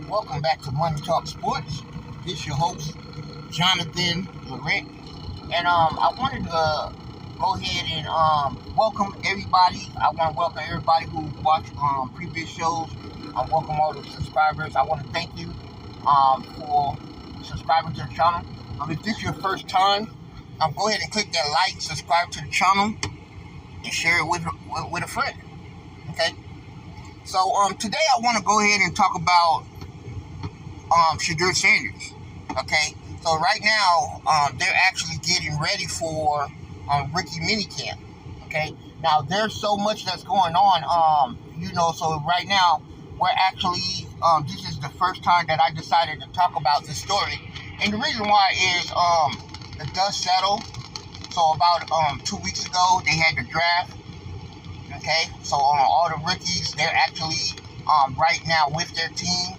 Welcome back to Money Talk Sports. This your host, Jonathan Lorette. And I wanted to go ahead and welcome everybody. I want to welcome everybody who watched previous shows. I welcome all the subscribers. I want to thank you for subscribing to the channel. If this is your first time, go ahead and click that like, subscribe to the channel, and share it with a friend. Okay? So today I want to go ahead and talk about Shedeur Sanders. Okay, so right now they're actually getting ready for rookie minicamp. Okay, now there's so much that's going on. So right now we're actually this is the first time that I decided to talk about this story, and the reason why is the dust settled. So about 2 weeks ago they had the draft. Okay, so all the rookies, they're actually right now with their team,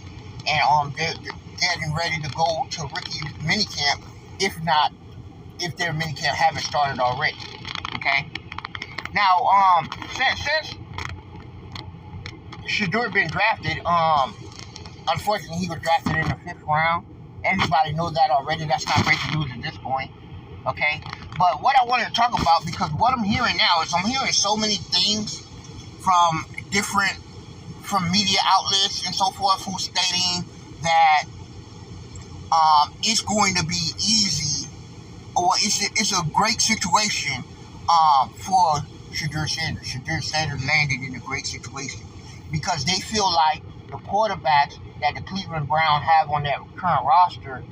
and they're getting ready to go to rookie minicamp, if their minicamp haven't started already. Okay, now since Shedeur been drafted, unfortunately he was drafted in the 5th round. Everybody knows that already. That's not breaking news at this point. Okay, but what I wanted to talk about, because what I'm hearing now is I'm hearing so many things from media outlets and so forth, who's stating that it's going to be easy, or it's a great situation for Shedeur Sanders. Shedeur Sanders landed in a great situation because they feel like the quarterbacks that the Cleveland Browns have on their current roster,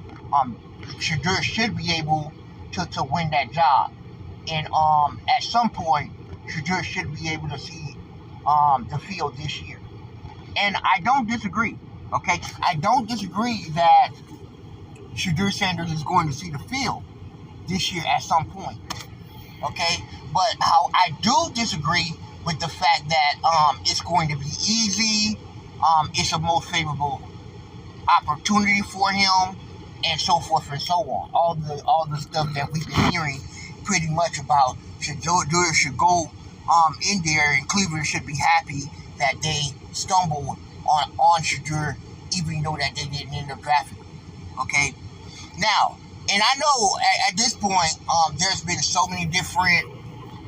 Shedeur should be able to win that job. And at some point, Shedeur should be able to see the field this year. And I don't disagree. Okay, I don't disagree that Shedeur Sanders is going to see the field this year at some point. Okay, but how I do disagree with the fact that it's going to be easy, it's a most favorable opportunity for him, and so forth and so on. All the stuff that we've been hearing pretty much about Shedeur should go in there, and Cleveland should be happy that they stumbled on Shedeur, even though that they didn't end up drafting him. Okay, now, and I know at this point there's been so many different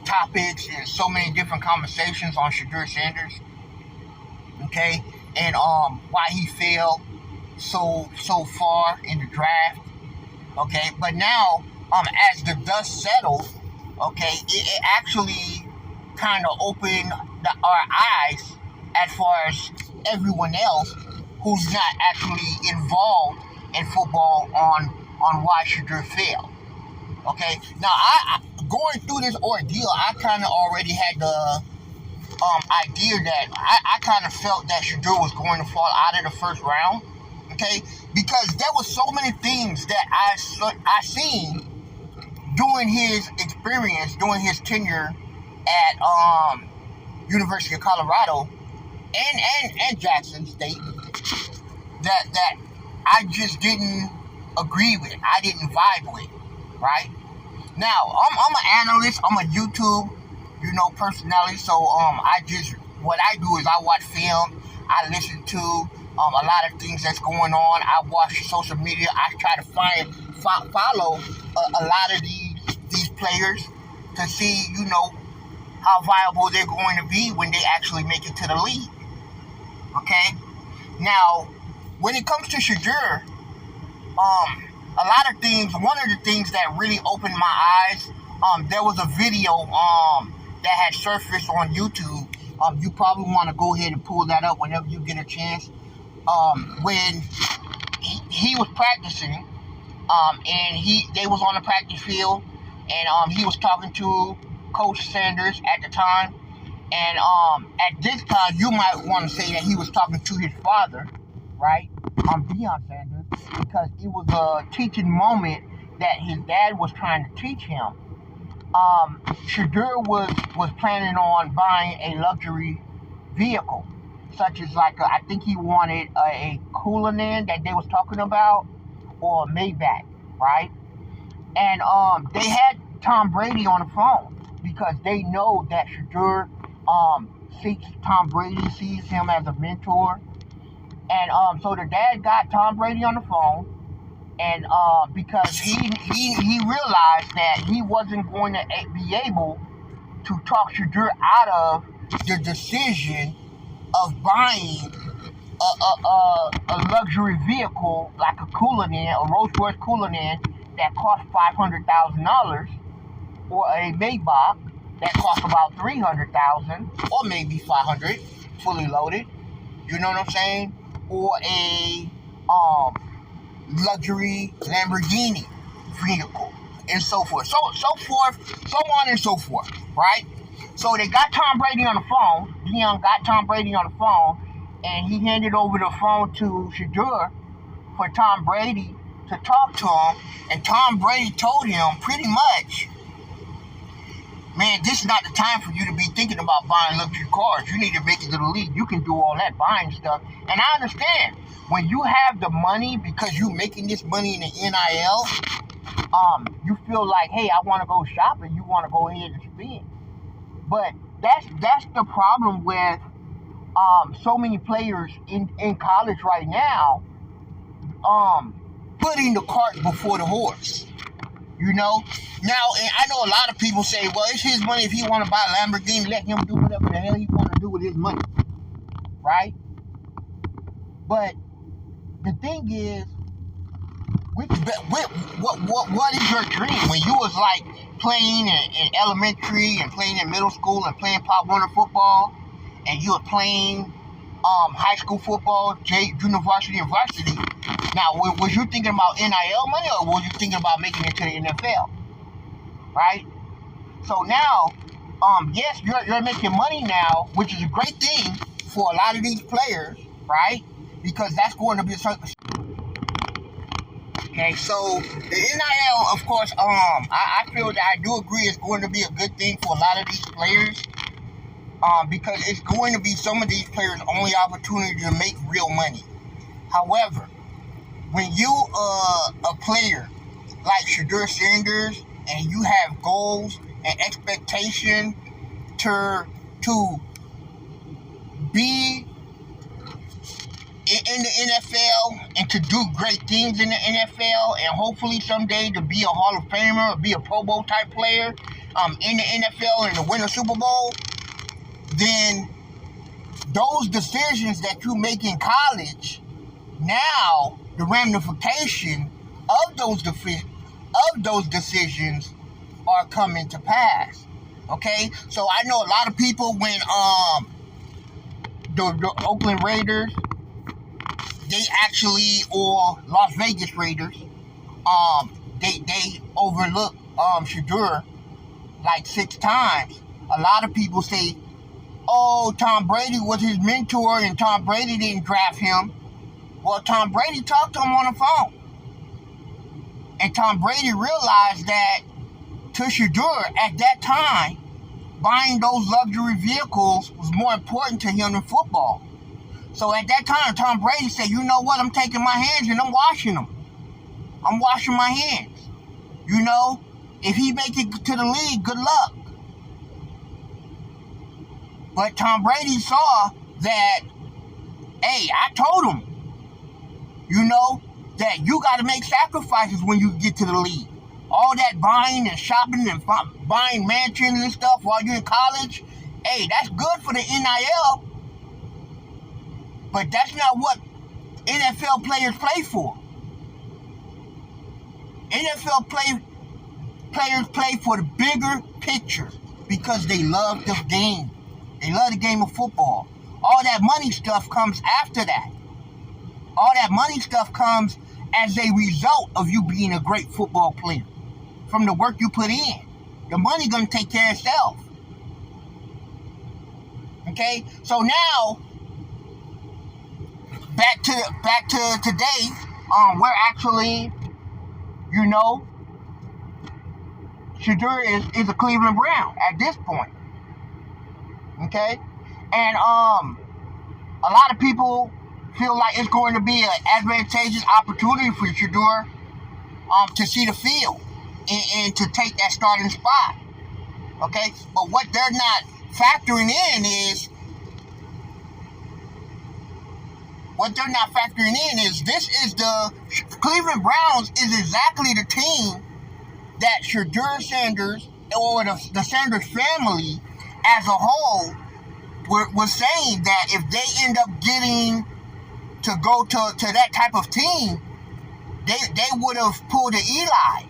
topics and so many different conversations on Shedeur Sanders. Okay, and why he fell so far in the draft. Okay, but now as the dust settles, okay, it actually kind of opened our eyes as far as everyone else who's not actually involved in football on why Shedeur failed. Okay, now I going through this ordeal, I kind of already had the idea that I kind of felt that Shedeur was going to fall out of the 1st round. Okay, because there was so many things that I seen during his experience, during his tenure at University of Colorado and Jackson State, that I just didn't agree with. I didn't vibe with. Right now, I'm an analyst. I'm a YouTube, personality. So what I do is I watch film. I listen to a lot of things that's going on. I watch social media. I try to follow a lot of these players to see, how viable they're going to be when they actually make it to the league. Okay? Now, when it comes to Shedeur, a lot of things, one of the things that really opened my eyes, there was a video that had surfaced on YouTube. You probably want to go ahead and pull that up whenever you get a chance. When he was practicing, and they was on the practice field, and he was talking to Coach Sanders at the time, and at this time you might want to say that he was talking to his father, right? Deion Sanders, because it was a teaching moment that his dad was trying to teach him. Shedeur was planning on buying a luxury vehicle, such as I think he wanted a Cullinan that they was talking about, or a Maybach, right? And they had Tom Brady on the phone because they know that Shedeur sees Tom Brady, sees him as a mentor, And so the dad got Tom Brady on the phone, and because he realized that he wasn't going to be able to talk Shedeur out of the decision of buying a luxury vehicle like a Cullinan, a Rolls Royce Cullinan that cost $500,000, or a Maybach that costs about $300,000, or maybe $500,000, fully loaded. You know what I'm saying? Or a luxury Lamborghini vehicle, and so forth, so on and so forth, right? So they got Tom Brady on the phone. Dion got Tom Brady on the phone, and he handed over the phone to Shedeur for Tom Brady to talk to him. And Tom Brady told him pretty much, man, this is not the time for you to be thinking about buying luxury cars. You need to make it to the league. You can do all that buying stuff. And I understand, when you have the money, because you're making this money in the NIL, you feel like, hey, I want to go shopping. You want to go ahead and spend. But that's the problem with so many players in college right now, putting the cart before the horse. You know? Now, and I know a lot of people say, well, it's his money. If he want to buy a Lamborghini, let him do whatever the hell he want to do with his money. Right? But the thing is, what is your dream? When you was like playing in elementary and playing in middle school and playing Pop Warner football, and you were playing high school football, junior varsity, and varsity. Now, was you thinking about NIL money, or was you thinking about making it to the NFL? Right? So now, yes, you're making money now, which is a great thing for a lot of these players, right? Because that's going to be a certain. Okay, so the NIL, of course, I feel that I do agree it's going to be a good thing for a lot of these players, because it's going to be some of these players' only opportunity to make real money. However, when you a player like Shedeur Sanders, and you have goals and expectation to be in the NFL and to do great things in the NFL, and hopefully someday to be a Hall of Famer or be a Pro Bowl type player in the NFL and to win a Super Bowl, then those decisions that you make in college, now the ramification of those decisions are coming to pass. Okay, so I know a lot of people when the Oakland Raiders, they actually, or Las Vegas Raiders, they overlooked Shedeur like 6 times. A lot of people say, oh, Tom Brady was his mentor and Tom Brady didn't draft him. Well, Tom Brady talked to him on the phone. And Tom Brady realized that to Shedeur at that time, buying those luxury vehicles was more important to him than football. So at that time, Tom Brady said, you know what, I'm taking my hands and I'm washing them. I'm washing my hands. You know, if he make it to the league, good luck. But Tom Brady saw that, hey, I told him, you know, that you got to make sacrifices when you get to the league. All that buying and shopping and buying mansions and stuff while you're in college, hey, that's good for the NIL. But that's not what NFL players play for. NFL players play for the bigger picture because they love the game. They love the game of football. All that money stuff comes after that. All that money stuff comes as a result of you being a great football player. From the work you put in. The money gonna take care of itself. Okay? So now, back to today, we're actually, you know, Shedeur is a Cleveland Brown at this point. Okay? And a lot of people feel like it's going to be an advantageous opportunity for Shedeur to see the field and to take that starting spot. Okay? But what they're not factoring in is what they're not factoring in is the Cleveland Browns is exactly the team that Shedeur Sanders or the Sanders family as a whole was saying that if they end up getting to go to that type of team, they would have pulled an Eli.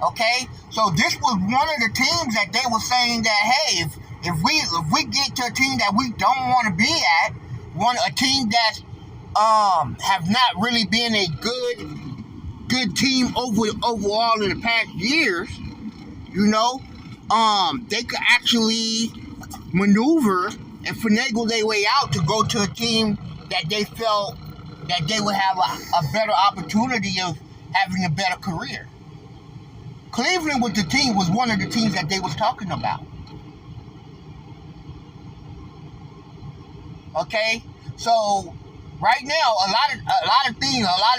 Okay, so this was one of the teams that they were saying that, hey, if we get to a team that we don't want to be at, a team that's have not really been a good team overall in the past years, they could actually maneuver and finagle their way out to go to a team that they felt that they would have a better opportunity of having a better career. Cleveland was one of the teams that they was talking about. Okay, so right now a lot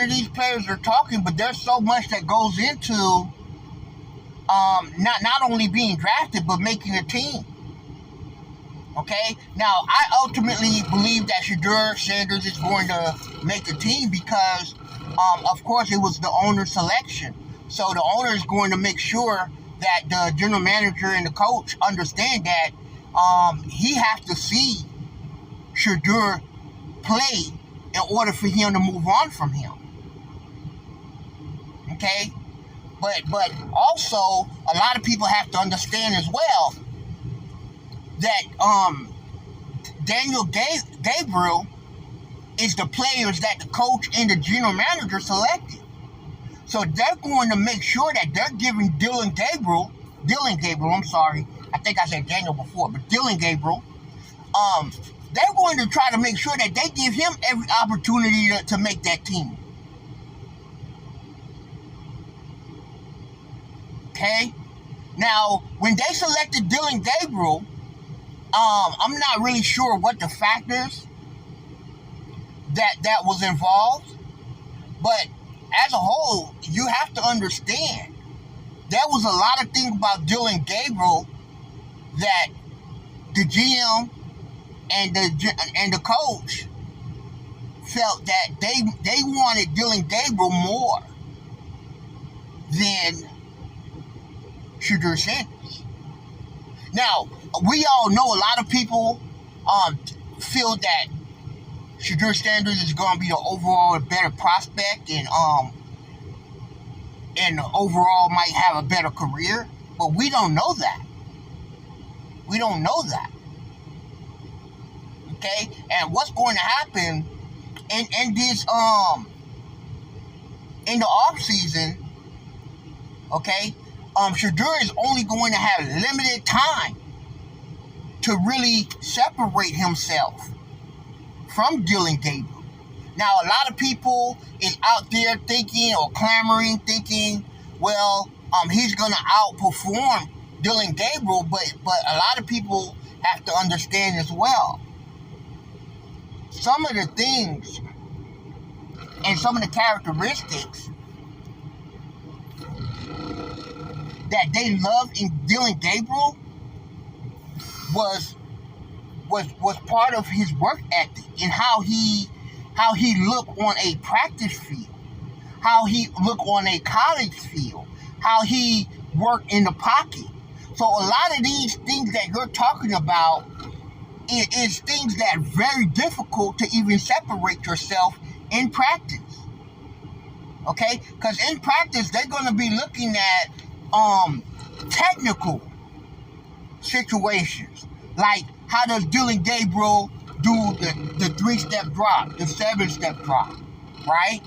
of these players are talking, but there's so much that goes into not only being drafted but making a team. Okay, now I ultimately believe that Shedeur Sanders is going to make the team because, of course, it was the owner's selection. So the owner is going to make sure that the general manager and the coach understand that he has to see Shedeur play in order for him to move on from him. Okay, but also a lot of people have to understand as well that Daniel Gabriel is the players that the coach and the general manager selected. So they're going to make sure that they're giving Dylan Gabriel, I'm sorry, I think I said Daniel before, but Dylan Gabriel, they're going to try to make sure that they give him every opportunity to make that team. Okay? Now, when they selected Dylan Gabriel, I'm not really sure what the factors that was involved, but as a whole, you have to understand there was a lot of things about Dylan Gabriel that the GM and the coach felt that they wanted Dylan Gabriel more than Shedeur Sanders. Now, we all know a lot of people feel that Shedeur Sanders is going to be the overall better prospect and overall might have a better career, but we don't know that. We don't know that. Okay? And what's going to happen in this in the off season, okay? Shedeur is only going to have limited time to really separate himself from Dylan Gabriel. Now, a lot of people is out there thinking or clamoring, thinking, well, he's going to outperform Dylan Gabriel, but a lot of people have to understand as well. Some of the things and some of the characteristics that they loved in Dylan Gabriel was part of his work ethic and how he looked on a practice field, how he looked on a college field, how he worked in the pocket. So a lot of these things that you're talking about is things that are very difficult to even separate yourself in practice. Okay? Because in practice, they're going to be looking at technical situations. Like, how does Dylan Gabriel do the 3-step drop, the 7-step drop, right?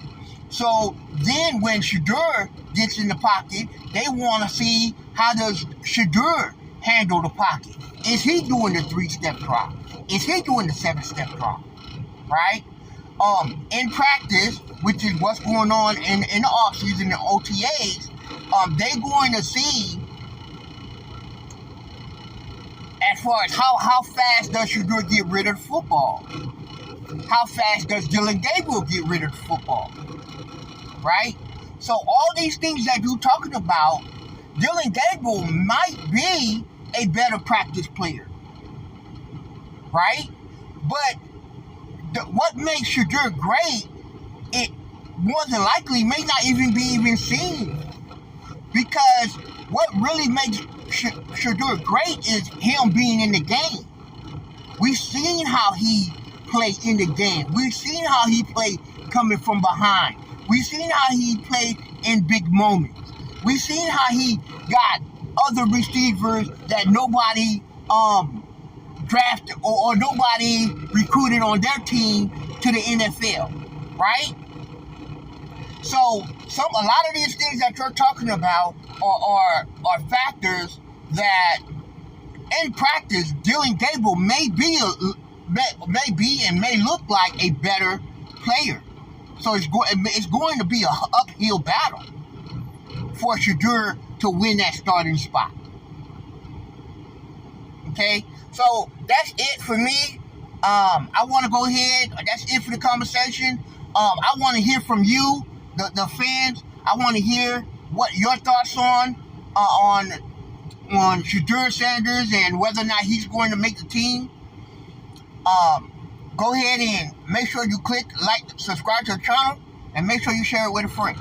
So then when Shedeur gets in the pocket, they want to see how does Shedeur handle the pocket. Is he doing the 3-step drop? Is he doing the 7-step drop, right? In practice, which is what's going on in the offseason, the OTAs, they're going to see as far as how fast does Shedeur get rid of the football? How fast does Dylan Gabriel get rid of the football? Right? So all these things that you're talking about, Dylan Gabriel might be a better practice player. Right? But what makes Shedeur great, it more than likely may not even be seen. Because what really makes Shedeur great is him being in the game. We've seen how he played in the game. We've seen how he played coming from behind. We've seen how he played in big moments. We've seen how he got other receivers that nobody drafted or nobody recruited on their team to the NFL, right? So a lot of these things that you're talking about are factors that in practice Dylan Gable may be and may look like a better player. So it's going to be an uphill battle for Shedeur to win that starting spot. Okay, so that's it for me. I want to go ahead. That's it for the conversation. I want to hear from you, the fans. I want to hear what your thoughts on Shedeur Sanders and whether or not he's going to make the team. Go ahead and make sure you click like, subscribe to the channel, and make sure you share it with a friend.